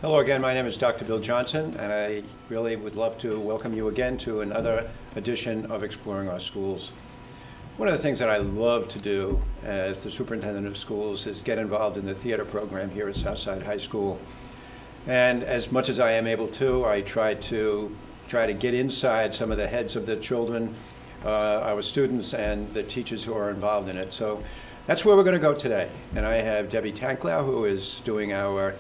Hello again, my name is Dr. Bill Johnson, and I really would love to welcome you again to another edition of Exploring Our Schools. One of the things that I love to do as the superintendent of schools is get involved in the theater program here at Southside High School. And as much as I am able to, I try to get inside some of the heads of the children, our students, and the teachers who are involved in it. So that's where we're going to go today. And I have Debbie Tanklau, who is doing our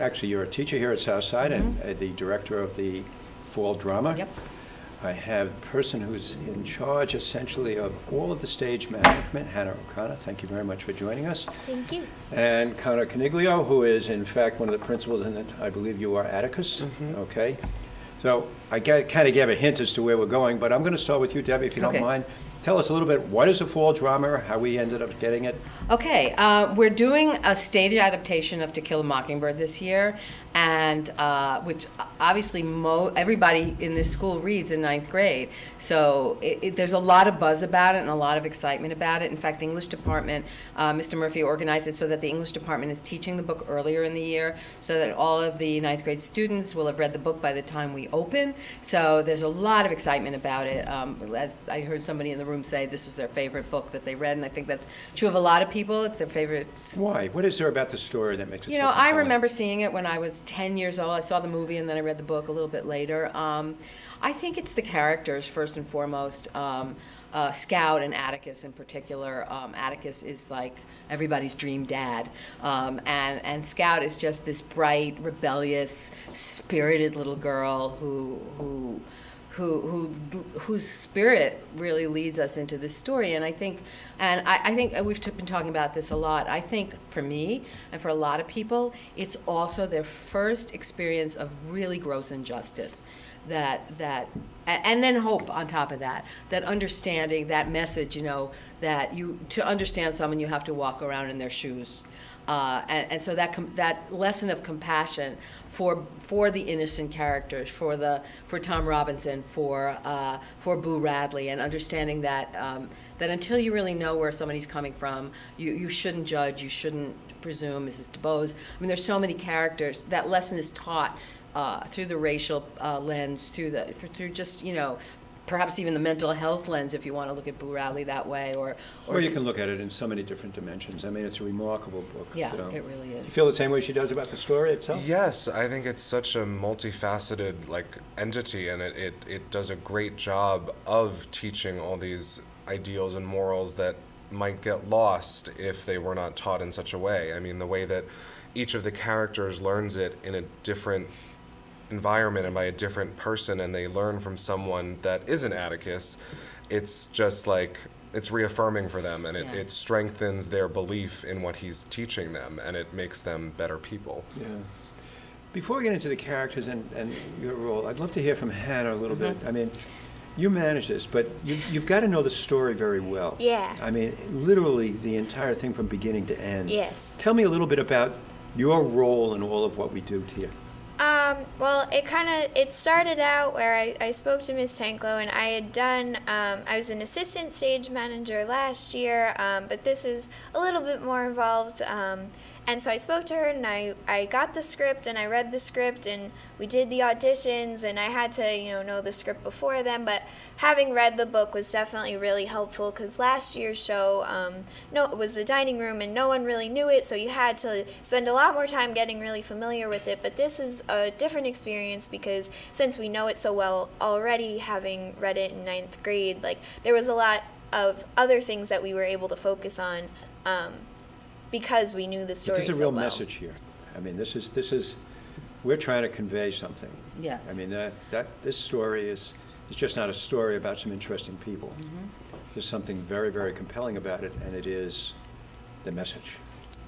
actually, you're a teacher here at Southside and the director of the fall drama. Yep. I have a person who's in charge, essentially, of all of the stage management, Hannah O'Connor. Thank you very much for joining us. Thank you. And Connor Coniglio, who is, in fact, one of the principals in it. I believe you are Atticus. Okay. So I kind of gave a hint as to where we're going, but I'm going to start with you, Debbie, if you don't mind. Tell us a little bit, what is a fall drama, how we ended up getting it? Okay, we're doing a stage adaptation of To Kill a Mockingbird this year, and which obviously everybody in this school reads in ninth grade. So there's a lot of buzz about it and a lot of excitement about it. In fact, the English department, Mr. Murphy organized it so that the English department is teaching the book earlier in the year so that all of the ninth grade students will have read the book by the time we open. So there's a lot of excitement about it. As I heard somebody in the room say, this is their favorite book that they read, and I think that's true of a lot of people. It's their favorite. Why? What is there about the story that makes it so I compelling? remember seeing it when I was 10 years old. I saw the movie and then I read the book a little bit later. I think it's the characters, first and foremost. Scout and Atticus in particular. Atticus is like everybody's dream dad. And Scout is just this bright, rebellious, spirited little girl whose spirit really leads us into this story. And I think we've been talking about this a lot. I think for me and for a lot of people, it's also their first experience of really gross injustice. And then hope on top of that. That understanding, that message, that to understand someone, you have to walk around in their shoes. And so that lesson of compassion for the innocent characters, for Tom Robinson, for Boo Radley, and understanding that until you really know where somebody's coming from, you shouldn't judge, you shouldn't presume. Mrs. DuBose. I mean, there's so many characters. That lesson is taught through the racial lens, through just perhaps even the mental health lens, if you want to look at Boo Radley that way, or you can look at it in so many different dimensions. I mean, it's a remarkable book. Yeah, it really is. You feel the same way she does about the story itself? Yes, I think it's such a multifaceted entity, and it does a great job of teaching all these ideals and morals that might get lost if they were not taught in such a way. I mean, the way that each of the characters learns it in a different environment and by a different person, and they learn from someone that isn't Atticus, it's just it's reaffirming for them, and it strengthens their belief in what he's teaching them, and it makes them better people. Yeah. Before we get into the characters and your role, I'd love to hear from Hannah a little bit. I mean, you manage this, but you've got to know the story very well. Yeah. I mean, literally the entire thing from beginning to end. Yes. Tell me a little bit about your role in all of what we do here. Well, it started out where I spoke to Ms. Tanklow, and I had done, I was an assistant stage manager last year, but this is a little bit more involved. And so I spoke to her, and I got the script, and I read the script, and we did the auditions, and I had to, know the script before then, but having read the book was definitely really helpful, because last year's show, it was the dining room, and no one really knew it, so you had to spend a lot more time getting really familiar with it, but this is a different experience, because since we know it so well already, having read it in ninth grade, there was a lot of other things that we were able to focus on, because we knew the story so well. There's a real message here. I mean, this is we're trying to convey something. Yes. I mean, that this story is just not a story about some interesting people. There's something very, very compelling about it, and it is the message.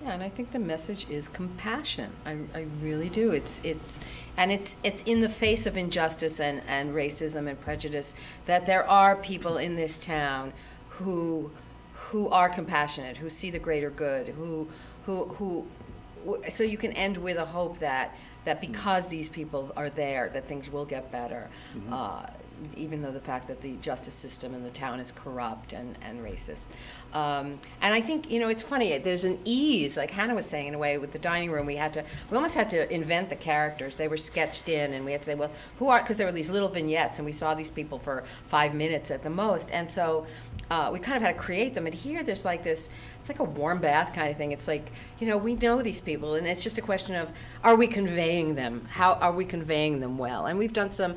Yeah, and I think the message is compassion. I really do. It's in the face of injustice and racism and prejudice that there are people in this town who are compassionate, who see the greater good, so you can end with a hope that because these people are there, that things will get better. even though the fact that the justice system in the town is corrupt and racist. And I think, it's funny, there's an ease, like Hannah was saying, in a way, with the dining room, we almost had to invent the characters. They were sketched in, and we had to say, well, who are, because there were these little vignettes, and we saw these people for 5 minutes at the most, and so we kind of had to create them. And here there's like this, it's like a warm bath kind of thing. It's like, we know these people, and it's just a question of, are we conveying them? How are we conveying them well? And we've done some,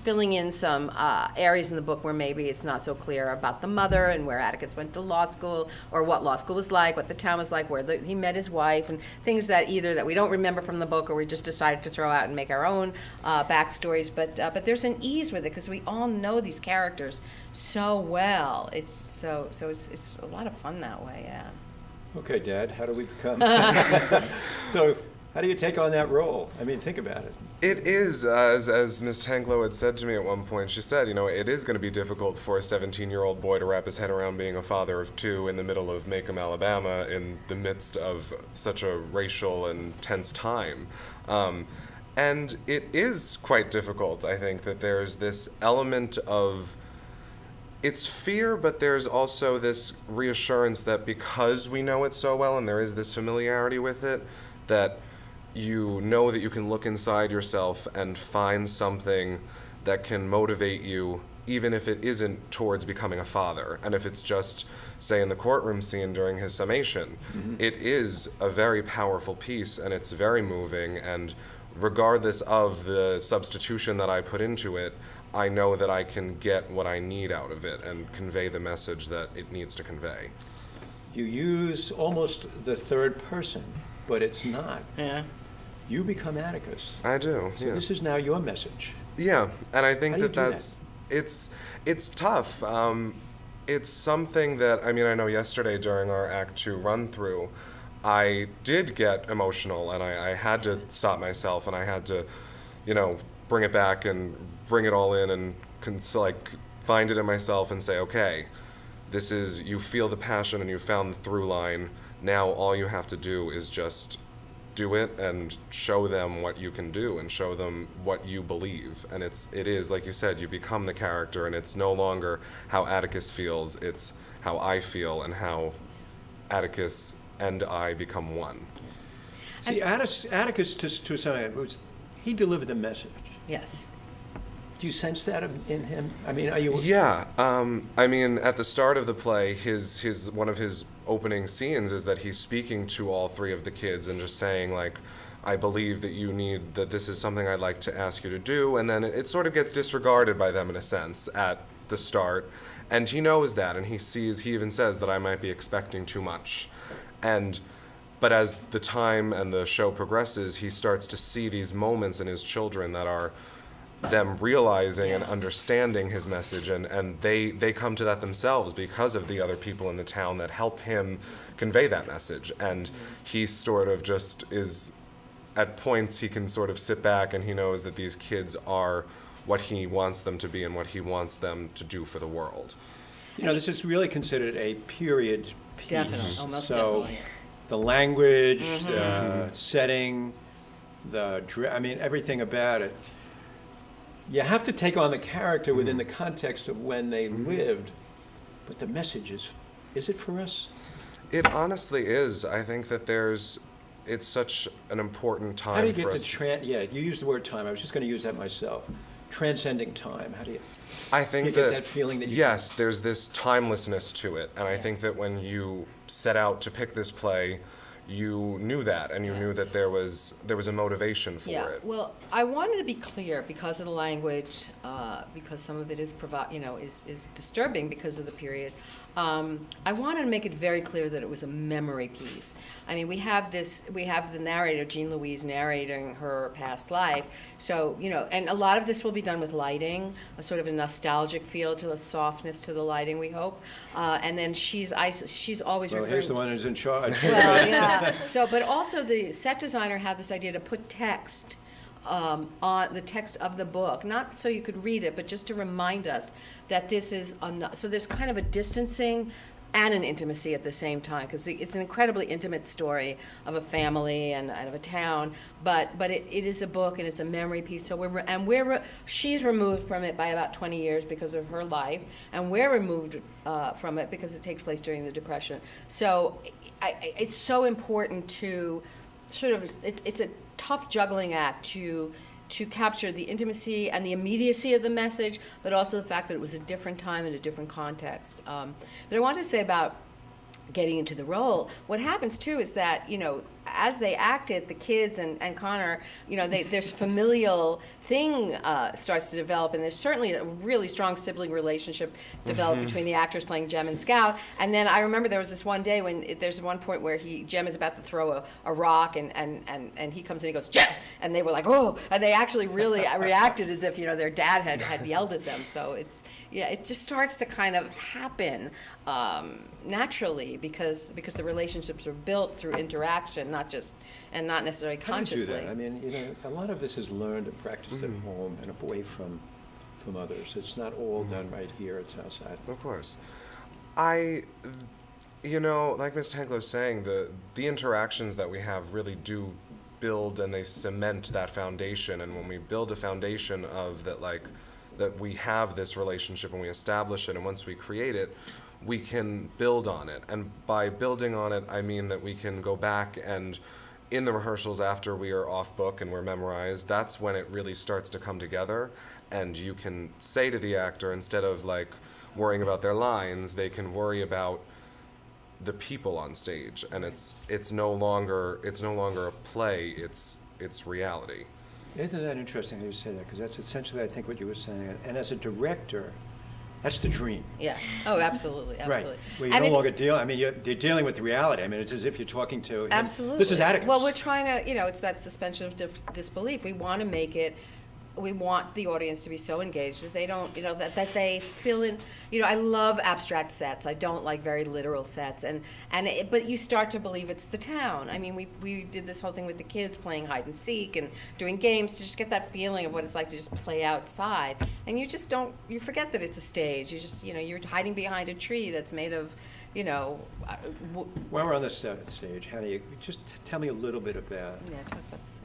filling in some areas in the book where maybe it's not so clear about the mother and where Atticus went to law school, or what law school was like, what the town was like, where he met his wife, and things that either that we don't remember from the book or we just decided to throw out and make our own backstories. But there's an ease with it because we all know these characters so well. It's it's a lot of fun that way. Yeah. Okay, Dad, how do we become? So, how do you take on that role? I mean, think about it. It is, as Ms. Tanglow had said to me at one point, she said, it is going to be difficult for a 17-year-old boy to wrap his head around being a father of two in the middle of Macomb, Alabama, in the midst of such a racial and tense time. And it is quite difficult. I think that there's this element of, it's fear, but there's also this reassurance that because we know it so well and there is this familiarity with it, that you know that you can look inside yourself and find something that can motivate you, even if it isn't towards becoming a father. And if it's just, say, in the courtroom scene during his summation, it is a very powerful piece, and it's very moving, and regardless of the substitution that I put into it, I know that I can get what I need out of it and convey the message that it needs to convey. You use almost the third person, but it's not. Yeah. You become Atticus. I do, So yeah. this is now your message. Yeah, and I think How do you do that's, it's tough. It's something that, I know yesterday during our Act 2 run-through, I did get emotional, and I had to stop myself, and I had to, bring it back and bring it all in and find it in myself and say, okay, this is, you feel the passion and you found the through line. Now all you have to do is just do it and show them what you can do and show them what you believe. And it is, like you said, you become the character, and it's no longer how Atticus feels, it's how I feel and how Atticus and I become one. See, Atticus, to some extent, he delivered the message. Yes. Do you sense that in him? Are you? Yeah. At the start of the play, his one of his opening scenes is that he's speaking to all three of the kids and just saying, like, I believe that this is something I'd like to ask you to do, and then it sort of gets disregarded by them in a sense at the start, and he knows that, and he even says that I might be expecting too much, but as the time and the show progresses, he starts to see these moments in his children that are them realizing and understanding his message, and they come to that themselves because of the other people in the town that help him convey that message. And he sort of just is, at points he can sort of sit back and he knows that these kids are what he wants them to be and what he wants them to do for the world. This is really considered a period piece. Definitely, almost so definitely. The language, the setting, everything about it. You have to take on the character within the context of when they lived, but the message is it for us? It honestly is. I think that it's such an important time for us. How do you get to you used the word time. I was just going to use that myself. Transcending time. How do you get that feeling that you yes, there's this timelessness to it, and I think that when you set out to pick this play, you knew that, and you knew that there was a motivation for it. Well, I wanted to be clear because of the language, because some of it is is disturbing because of the period. I wanted to make it very clear that it was a memory piece. We have the narrator, Jean Louise, narrating her past life. So, and a lot of this will be done with lighting, a sort of a nostalgic feel to the softness to the lighting, we hope. And then she's always Well, here's the one who's in charge. Well, yeah. So, but also the set designer had this idea to put text on the text of the book, not so you could read it, but just to remind us that this is so there's kind of a distancing and an intimacy at the same time, because it's an incredibly intimate story of a family and of a town, but it is a book and it's a memory piece. So she's removed from it by about 20 years because of her life, and we're removed from it because it takes place during the Depression. So it's so important to sort of, it's a tough juggling act to capture the intimacy and the immediacy of the message, but also the fact that it was a different time and a different context. But I want to say about getting into the role, what happens too is that, as they act it, the kids and Connor, there's familial thing starts to develop, and there's certainly a really strong sibling relationship developed between the actors playing Jem and Scout. And then I remember there was this one day when there's one point where Jem is about to throw a rock, and he comes in and he goes, Jem! And they were like, oh! And they actually really reacted as if, their dad had yelled at them. So it just starts to kind of happen naturally because the relationships are built through interaction, not necessarily consciously. How do you do that? I mean, a lot of this is learned and practiced at home and away from others. It's not all done right here. It's outside. Of course. Like Ms. Tanklo's saying, the interactions that we have really do build and they cement that foundation. And when we build a foundation of that, that we have this relationship and we establish it, and once we create it, we can build on it. And by building on it, I mean that we can go back and in the rehearsals after we are off book and we're memorized, that's when it really starts to come together. And you can say to the actor, instead of worrying about their lines, they can worry about the people on stage. And it's no longer a play, it's reality. Isn't that interesting how you say that? Because that's essentially, I think, what you were saying. And as a director, that's the dream. Yeah. Oh, absolutely. Absolutely. Right. Well, you're no longer dealing, you're dealing with the reality. I mean, it's as if you're talking to... Absolutely. This is Atticus. Well, we're trying to, it's that suspension of disbelief. We want to make it... We want the audience to be so engaged that they don't, that they fill in. I love abstract sets. I don't like very literal sets, but you start to believe it's the town. I mean, we did this whole thing with the kids playing hide and seek and doing games to just get that feeling of what it's like to just play outside. And you forget that it's a stage. You just, you're hiding behind a tree that's made of, While we're on this stage, how do you just tell me a little bit about? Yeah, talk about this.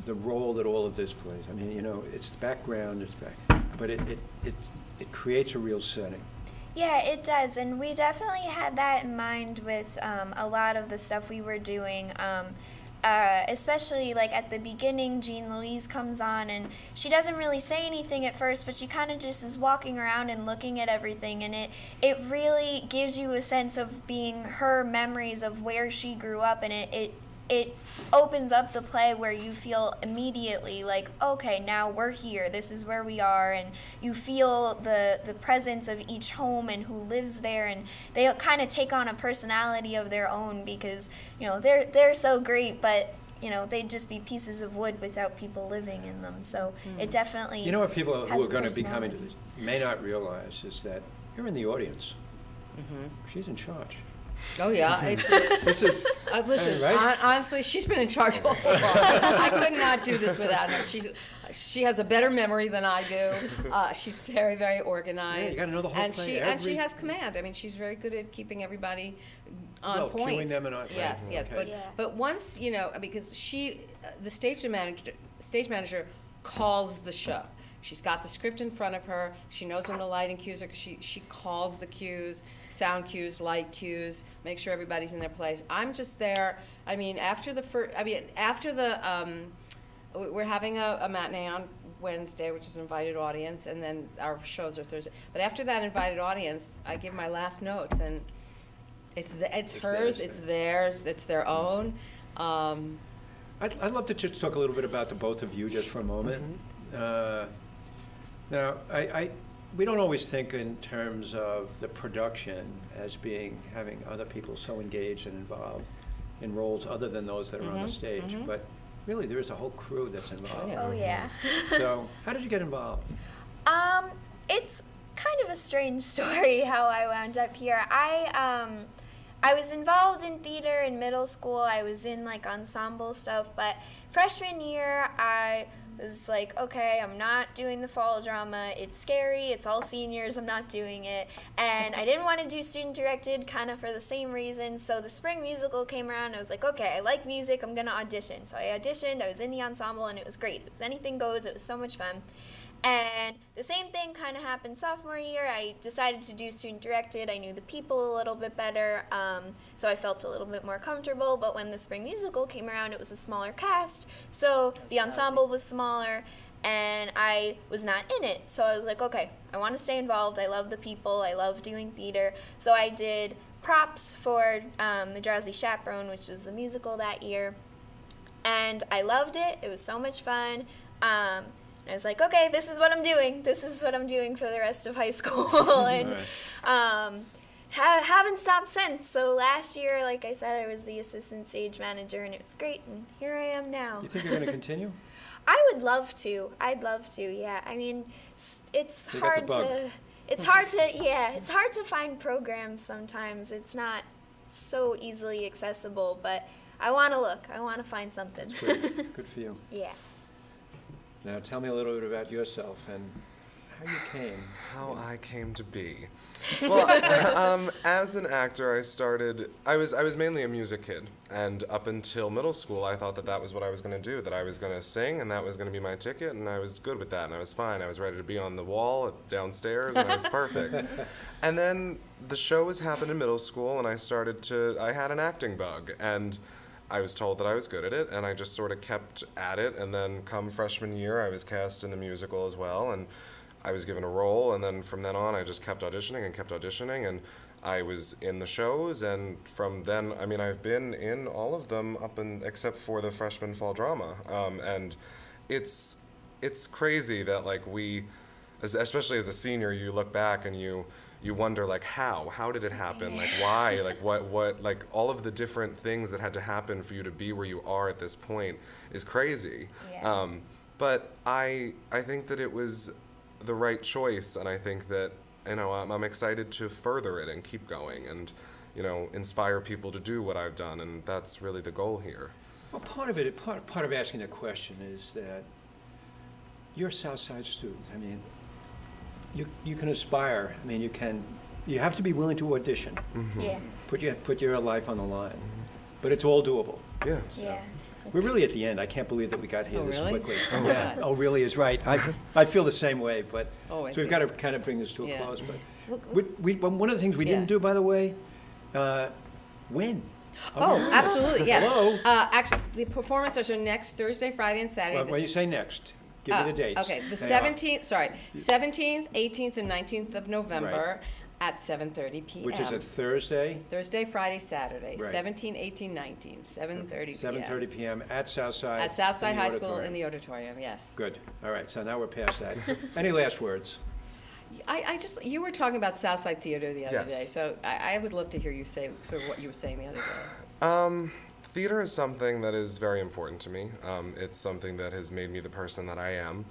The role that all of this plays. I mean, it's the background, but it creates a real setting. Yeah, it does, and we definitely had that in mind with a lot of the stuff we were doing. Especially at the beginning, Jean Louise comes on and she doesn't really say anything at first, but she kind of just is walking around and looking at everything, and it really gives you a sense of being her memories of where she grew up, and it opens up the play where you feel immediately okay, now we're here, this is where we are, and you feel the presence of each home and who lives there, and they kind of take on a personality of their own because they're so great, but they'd just be pieces of wood without people living in them. So it definitely what people who are going to be coming to personality. this may not realize is that you're in the audience. She's in charge. Oh yeah, This is listen. right? Honestly, she's been in charge all along. I could not do this without her. She has a better memory than I do. She's very, very organized. Yeah, you got to know the whole and play. And she has command. I mean, she's very good at keeping everybody on point. Cueing them and on. Yes, right. yes. Okay. But once because the stage manager calls the show. She's got the script in front of her. She knows when the lighting cues are. She calls the cues, sound cues, light cues, make sure everybody's in their place. I'm just there. I mean, we're having a matinee on Wednesday, which is an invited audience, and then our shows are Thursday. But after that invited audience, I give my last notes, and it's hers, it's theirs, it's their own. I'd love to just talk a little bit about the both of you just for a moment. Now, we don't always think in terms of the production as having other people so engaged and involved in roles other than those that are on the stage, but really there is a whole crew that's involved. Oh yeah. So, how did you get involved? It's kind of a strange story how I wound up here. I was involved in theater in middle school. I was in ensemble stuff, but freshman year I was like, okay, I'm not doing the fall drama. It's scary. It's all seniors. I'm not doing it. And I didn't want to do student-directed kind of for the same reason. So the spring musical came around. I was like, okay, I like music. I'm going to audition. So I auditioned. I was in the ensemble, and it was great. It was anything goes. It was so much fun. And the same thing kind of happened sophomore year. I decided to do student-directed. I knew the people a little bit better, so I felt a little bit more comfortable. But when the spring musical came around, it was a smaller cast, so the ensemble was smaller, and I was not in it. So I was like, okay, I want to stay involved. I love the people. I love doing theater. So I did props for The Drowsy Chaperone, which was the musical that year, and I loved it. It was so much fun. I was like, okay, this is what I'm doing. This is what I'm doing for the rest of high school. And haven't stopped since. So last year, like I said, I was the assistant stage manager, and it was great. And here I am now. You think you're going to continue? I would love to. I'd love to, yeah. I mean, it's hard to... It's hard to find programs sometimes. It's not so easily accessible, but I want to look. I want to find something. That's great. Good for you. Yeah. Now tell me a little bit about yourself and how you came. How I came to be. Well, as an actor, I was mainly a music kid, and up until middle school, I thought that was what I was going to do, that I was going to sing, and that was going to be my ticket, and I was good with that, and I was fine. I was ready to be on the wall downstairs, and I was perfect. And then the shows happened in middle school, and I had an acting bug, and I was told that I was good at it, and I just sort of kept at it, and then come freshman year, I was cast in the musical as well, and I was given a role, and then from then on, I just kept auditioning, and I was in the shows, and from then, I mean, I've been in all of them except for the freshman fall drama, and it's crazy that, like, especially as a senior, you look back and you wonder, like, how did it happen? Like, why? Like, what, like, all of the different things that had to happen for you to be where you are at this point is crazy. Yeah. But I think that it was the right choice, and I think that, you know, I'm excited to further it and keep going and, you know, inspire people to do what I've done, and that's really the goal here. Well, part of asking the question is that you're a Southside student. I mean, you can aspire. I mean, you have to be willing to audition. Mm-hmm. Yeah. Put your life on the line. But it's all doable. Yeah. Yeah. We're really at the end. I can't believe that we got here Oh, this really? quickly. Oh, Yeah. God. Oh, really is right. I feel the same way, but Oh, I so we've see. got to kind of bring this to a Yeah. close. But Well, one of the things we didn't Yeah. do, by the way, when? Oh, absolutely, yeah. Hello? Actually, the performances are next Thursday, Friday, and Saturday. When you say next, give me the dates. Okay, the They are. 17th, 18th, and 19th of November at 7:30 p.m. Which is a Thursday, Thursday, Friday, Saturday, Right. 17, 18, 19, 7:30 p.m. 7:30 p.m. at Southside. At Southside in the High School auditorium. in the auditorium, yes. Good. All right, so now we're past that. Any last words? You were talking about Southside Theater the other Yes. day, so I would love to hear you say sort of what you were saying the other day. Theater is something that is very important to me. It's something that has made me the person that I am.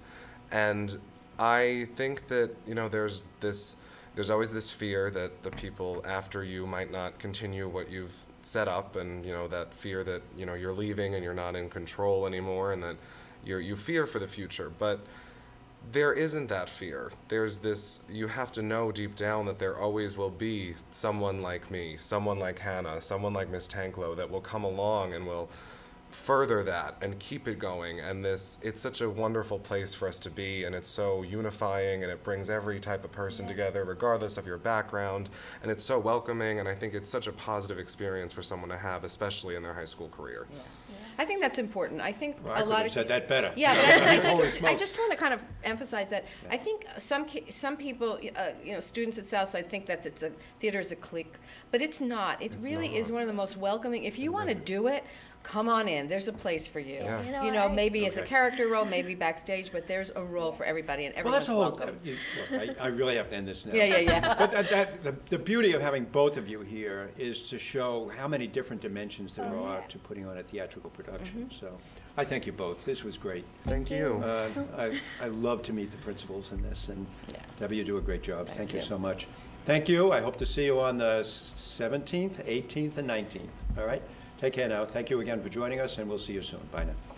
And I think that, you know, there's always this fear that the people after you might not continue what you've set up, and, you know, that fear that, you know, you're leaving and you're not in control anymore, and that you fear for the future. But there isn't that fear. There's this, you have to know deep down that there always will be someone like me, someone like Hannah, someone like Miss Tanklow that will come along and will further that and keep it going. And it's such a wonderful place for us to be, and it's so unifying, and it brings every type of person together regardless of your background, and it's so welcoming, and I think it's such a positive experience for someone to have, especially in their high school career. I think that's important. I think Well, a I could lot have of said that better. Yeah, but I Holy think I smokes. just want to kind of emphasize that. I think some people, students at Southside think that theater is a clique, but it's not. It really is one of the most welcoming. If you want to do it, come on in. There's a place for you. Yeah. You know, Maybe as a Okay. character role, maybe backstage, but there's a role for everybody, and Well, that's everyone's the whole. welcome. Look, I really have to end this now. Yeah. But the beauty of having both of you here is to show how many different dimensions there are to putting on a theatrical production. So I thank you both. This was great. Thank you. I love to meet the principals in this, and Yeah. Debbie, you do a great job. Thank you you. so much. Thank you. I hope to see you on the 17th, 18th, and 19th. All right? Take care now. Thank you again for joining us, and we'll see you soon. Bye now.